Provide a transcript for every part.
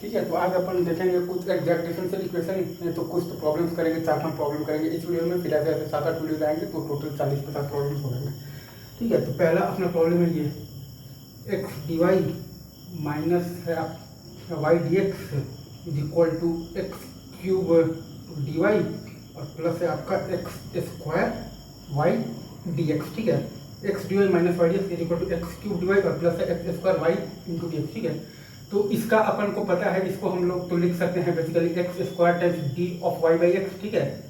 ठीक है, तो आज अपन देखेंगे कुछ एग्जैक्ट डिफरेंशियल इक्वेशन, तो कुछ तो प्रॉब्लम्स करेंगे, 4-5 प्रॉब्लम करेंगे इस वीडियो में, फिर ऐसे ऐसे 7-8 वीडियो आएंगे तो टोटल 40-50 प्रॉब्लम्स हो जाएंगे। ठीक है, तो पहला अपना प्रॉब्लम है ये एक्स डी वाई माइनस है y d x is equal to x cube d y और प्लस है आपका x square y d x. ठीक है, x D Y minus y d x is equal to x cube d y और plus है x square y into D x. ठीक है, तो इसका अपन को पता है, इसको हम लोग तो लिख सकते हैं basically x square times d of Y by x. ठीक है,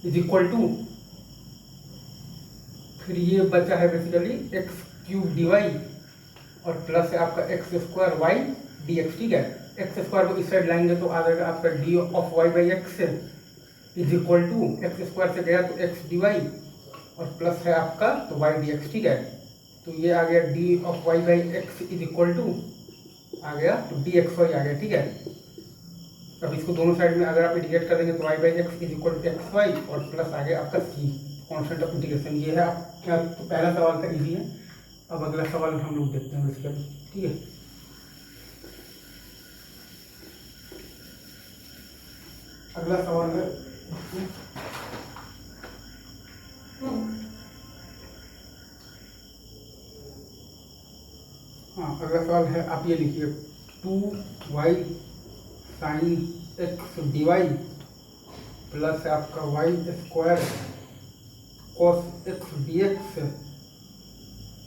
इज इक्वल टू फिर ये बचा है basically x cube d y और प्लस है आपका x square y d x. ठीक है, एक्स स्क्वायर को इस साइड लाएंगे तो आ जाएगा आपका d of Y by x is equal to x square से गया तो एक्स डी वाई और प्लस है आपका तो वाई डी एक्स। ठीक है, तो ये आ गया D of Y by x is equal to आ गया तो डी एक्स वाई आ गया। ठीक है, अब इसको दोनों साइड में अगर आप इंटीग्रेट कर देंगे तो y by x is equal to x y और प्लस आ गया आपका सी कॉन्स्टेंट ऑफ इंटीग्रेशन। ये है आपका तो पहला सवाल था, इजी है। अब अगला सवाल हम लोग देखते हैं बेसिकली। ठीक है, अगला सवाल है हाँ, अगला सवाल है, आप ये लिखिए 2y sine X D Y plus आपका Y square cos X D X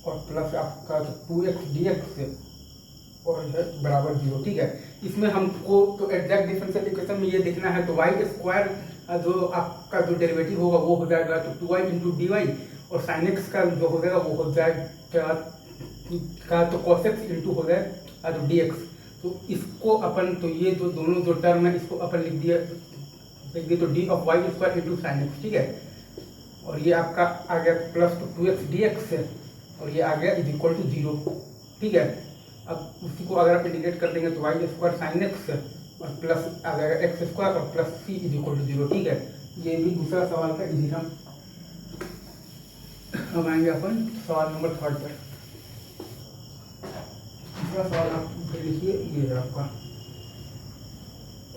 और प्लस आपका 2x डी एक्स और है बराबर 0। ठीक है, इसमें हमको तो एग्जैक्ट डिफरेंशियल इक्वेशन में ये देखना है, तो वाई स्क्वायर जो आपका जो डेरिवेटिव होगा वो हो जाएगा तो 2y इंटू डी वाई और साइन एक्स का जो हो जाएगा वो हो जाएगा का तो cos x इंटू हो जाएगा तो डी एक्स। तो इसको अपन तो ये जो दोनों जो टर्म है इसको अपन लिख दिए तो d of y square into sine x. ठीक है, और ये आपका आ गया प्लस तो 2x डी एक्स और ये आ गया इज इक्वल टू 0। ठीक है, अब उसी को अगर आप इंटीग्रेट कर देंगे तो वाई स्क्वायर साइन एक्स और प्लस आ जाएगा एक्स स्क्वायर और plus C is equal to 0। ठीक है, ये भी दूसरा सवाल का इजी था। अब आएंगे अपन सवाल नंबर 3 पर। दूसरा सवाल आप लिखिए, ये है आपका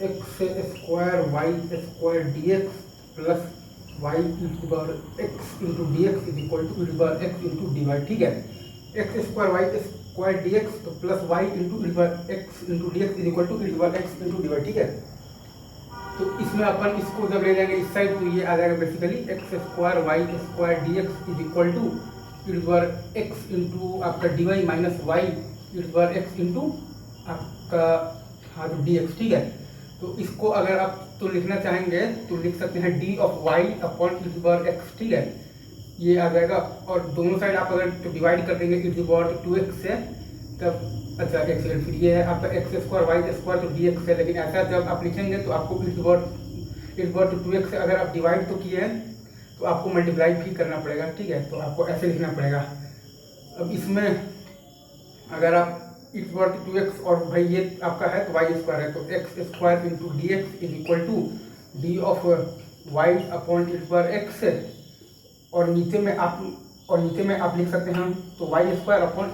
x square Y square D X plus Y x into D x is equal to X into D Y. ठीक है, x square Y square D x तो plus Y into X into D x is equal to X into D Y. ठीक है, तो इसमें अपन इसको जब ले जाएंगे इस साइड तो ये आ जाएगा basically x square Y square D x is equal to X into आपका D Y minus Y x into आपका हाँ तो डी एक्स। ठीक है, तो इसको अगर आप तो लिखना चाहेंगे तो लिख सकते हैं d of y upon x. ठीक है, ये आ जाएगा और दोनों साइड आप अगर तो डिवाइड कर देंगे तो 2x से तब अच्छा एक सेकेंड, फिर ये है आपका एक्स स्क्वायर वाई स्क्वायर तो डी एक्स है, लेकिन ऐसा जब आप लिखेंगे तो आपको 2x से अगर आप डिवाइड तो किए हैं तो आपको मल्टीप्लाई भी करना पड़ेगा। ठीक है, तो आपको ऐसे लिखना पड़ेगा। अब इसमें अगर आप 2x और भाई ये आपका है तो वाई स्क्वायर है तो x square into D x is equal to d of y upon x और नीचे में आप लिख सकते हैं तो वाई स्क्वायर अपॉन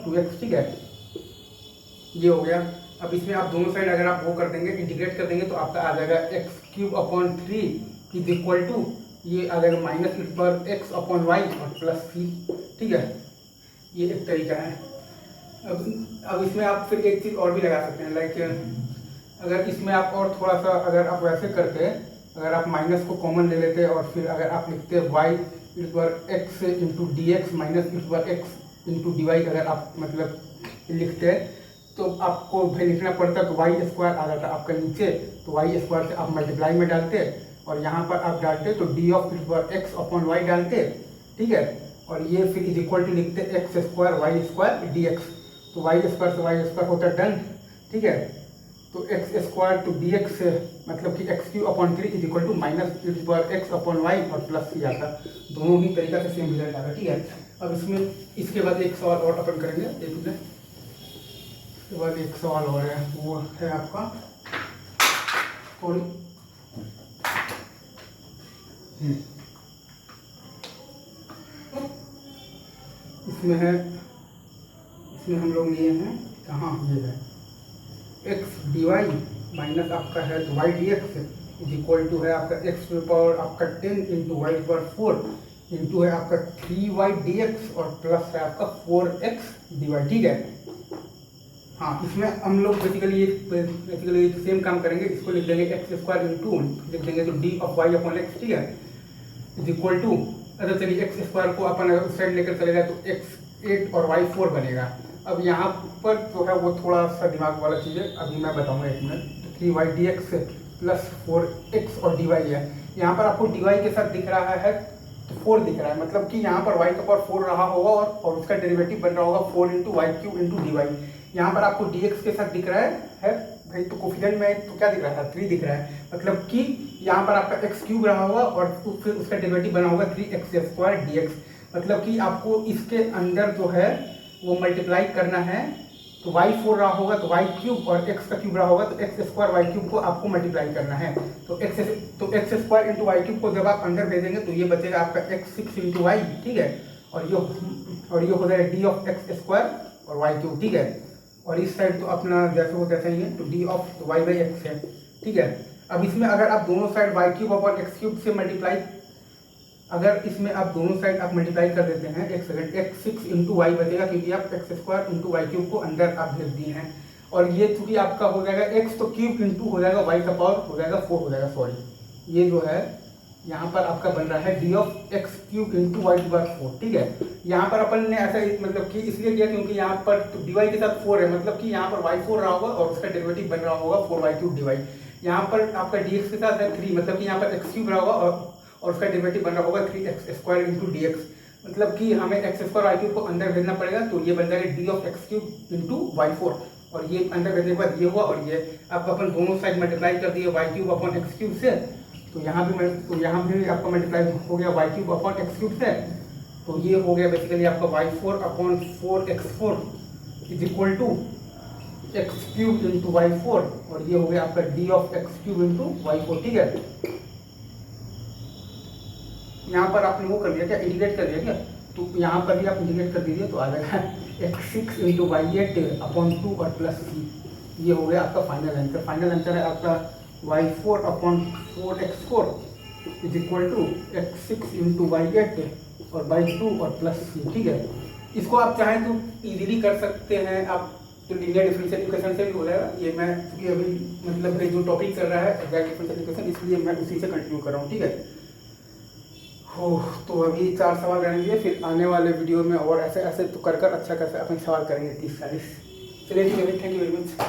2x। ठीक है, ये हो गया। अब इसमें आप दोनों साइड अगर आप वो कर देंगे इंटीग्रेट कर देंगे तो आपका आ जाएगा x cube upon 3 is equal to ये आ जाएगा माइनस एक्स अपॉन वाई और प्लस सी। ठीक है, ये एक तरीका है। अब इसमें आप फिर एक चीज़ और भी लगा सकते हैं, लाइक अगर इसमें आप और थोड़ा सा अगर आप वैसे करते अगर आप माइनस को कॉमन ले लेते और फिर अगर आप लिखते y x into D x minus x into D y अगर आप मतलब लिखते तो आपको भाई लिखना पड़ता तो वाई स्क्वायर आ जाता आपका नीचे, तो वाई स्क्वायर से आप मल्टीप्लाई में डालते और यहाँ पर आप डालते तो d of x upon y डालते। ठीक है, और ये फिर इज इक्वल टू लिखते x square Y square D x, तो वाई स्क्वायर से वाई स्क्वायर होता है डन। ठीक है, तो x square to d x मतलब कि x cube upon 3 is equal to minus x upon y और प्लस सी आता, दोनों ही तरीका से सेम रिजल्ट आता। ठीक है, अब इसमें इसके बाद एक सवाल और अपन करेंगे, देखिए इसके बाद एक सवाल और है, वो है आपका इसमें हम लोग लिए हैं कहाँ, ये है एक्स डी वाई माइनस आपका है तो y d x is equal to है आपका एक्स टू पावर आपका 10 इंटू वाई पावर 4 इंटू है आपका 3y dx और प्लस है आपका 4x dy, ठीक है। हाँ, इसमें हम लोग बेसिकली सेम काम करेंगे, इसको लिख देंगे एक्स स्क्वायर इंटू लिख देंगे तो d of y upon x, ठीक है, इज इक्वल टू, अगर चलिए एक्स स्क्वायर को अपन अगर उस साइड लेकर चले जाए तो एक्स 8 और वाई 4 बनेगा। अब यहाँ पर जो है वो थोड़ा सा दिमाग वाला चीज़ है, अभी मैं बताऊँगा एक मिनट। तो 3y dx प्लस 4x और dy है, यहाँ पर आपको dy के साथ दिख रहा है तो 4 दिख रहा है, मतलब कि यहाँ पर y का पावर 4 रहा होगा और उसका डेरिवेटिव बन रहा होगा 4 into y cube into D y. यहाँ पर आपको dx के साथ दिख रहा है भाई, तो कोफिशिएंट में तो क्या दिख रहा है 3 दिख रहा है, मतलब कि यहाँ पर आपका एक्स क्यूब रहा होगा और फिर उसका डेरिवेटिव बना होगा 3x स्क्वायर dx, मतलब कि आपको इसके अंदर जो है वो मल्टीप्लाई करना है। तो y 4 रहा होगा तो y क्यूब और x का क्यूब रहा होगा तो x स्क्वायर y क्यूब को आपको मल्टीप्लाई करना है। तो x square into y cube को जब आप अंदर भेजेंगे तो ये बचेगा आपका x 6 इंटू वाई, ठीक है, और ये हो जाएगा डी ऑफ एक्स स्क्वायर और वाई क्यूब, ठीक है। और इस साइड तो अपना जैसे हो तैसा ही है, तो d of Y by x है, ठीक है। अब इसमें अगर आप दोनों side y cube upon x cube से मल्टीप्लाई, अगर इसमें आप दोनों साइड आप मल्टीप्लाई कर देते हैं, एक सेकंड, एक्स 6 इंटू वाई बचेगा क्योंकि आप x square into y cube को अंदर आप भेज दिए हैं, और ये चूंकि आपका हो जाएगा एक्स तो क्यूब इंटू हो जाएगा वाई का पावर हो जाएगा 4 हो जाएगा, सॉरी ये जो है यहाँ पर आपका बन रहा है d of x cube into y की पावर 4, ठीक है। यहाँ पर अपन ने ऐसा मतलब कि इसलिए किया क्योंकि यहाँ पर तो डी वाई के साथ 4 है, मतलब कि यहाँ पर वाई 4 रहा होगा और उसका डेरिवेटिव बन रहा होगा 4y क्यूब डी वाई। यहाँ पर आपका डी एक्स के साथ है 3, मतलब कि यहाँ पर एक्स क्यूब रहा होगा और उसका डेरिवेटिव बन रहा होगा 3x square into D x, मतलब कि हमें एक्स स्क्वायर वाई क्यूब को अंदर भेजना पड़ेगा, तो ये बन जाएगा d of x cube into y 4, और ये अंदर भेजने के बाद ये हुआ, और ये अब अपन दोनों साइड मल्टीप्लाई कर दिए y cube upon x cube से, तो यहाँ भी आपका मल्टीप्लाई हो गया y cube upon x cube से, तो ये हो गया बेसिकली आपका y 4 upon 4x4 is equal to x cube into y 4, और ये हो गया आपका d of x cube into y 4, ठीक है। यहाँ पर आपने वो कर दिया क्या, इंटीग्रेट कर दिया क्या, तो यहाँ पर भी आप इंटीग्रेट कर दीजिए तो आ जाएगा एक्स 6 इंटू वाई 8 अपॉन 2 और प्लस c, ये हो गया आपका फाइनल आंसर। फाइनल आंसर है आपका y 4 upon 4x4 is equal to x 6 into y 8 और बाई 2 और प्लस c, ठीक है। इसको आप चाहें तो इजीली कर सकते हैं आप, तो लीनियर डिफरेंशियल इक्वेशन से भी हो जाएगा। ये मैं क्योंकि अभी मतलब जो टॉपिक चल रहा है एग्जैक्ट डिफरेंशियल इक्वेशन, इसलिए मैं उसी से कंटिन्यू कर रहा हूँ, ठीक है। हो तो अभी 4 सवाल रहने दिए, फिर आने वाले वीडियो में और ऐसे ऐसे तो कर अच्छा कैसे अपन सवाल करेंगे 30-40। चलिए ठीक है, थैंक यू वेरी मच।